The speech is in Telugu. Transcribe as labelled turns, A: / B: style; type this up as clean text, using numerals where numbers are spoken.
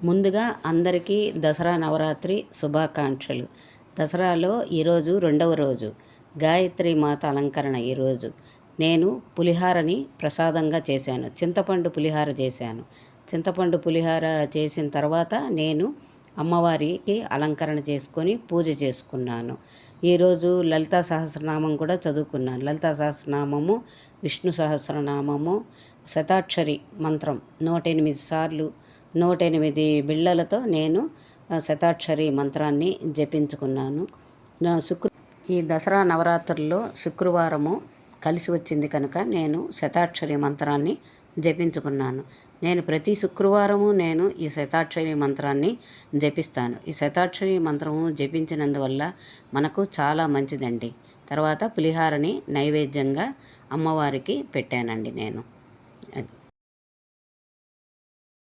A: ముందుగా అందరికీ దసరా నవరాత్రి శుభాకాంక్షలు. దసరాలో ఈరోజు రెండవ రోజు. గాయత్రి మాత అలంకరణ ఈరోజు. నేను పులిహారని ప్రసాదంగా చేశాను. చింతపండు పులిహార చేశాను. చింతపండు పులిహార చేసిన తర్వాత నేను అమ్మవారికి అలంకరణ చేసుకొని పూజ చేసుకున్నాను. ఈరోజు లలితా సహస్రనామం కూడా చదువుకున్నాను. లలితా సహస్రనామము, విష్ణు సహస్రనామము, శతాక్షరి మంత్రం 108 సార్లు 108 బిళ్ళలతో నేను శతాక్షరి మంత్రాన్ని జపించుకున్నాను. ఈ దసరా నవరాత్రుల్లో శుక్రవారము కలిసి వచ్చింది కనుక నేను శతాక్షరి మంత్రాన్ని జపించుకున్నాను. నేను ప్రతి శుక్రవారము నేను ఈ శతాక్షరి మంత్రాన్ని జపిస్తాను. ఈ శతాక్షరి మంత్రము జపించినందువల్ల మనకు చాలా మంచిదండి. తర్వాత పులిహారని నైవేద్యంగా అమ్మవారికి పెట్టానండి నేను.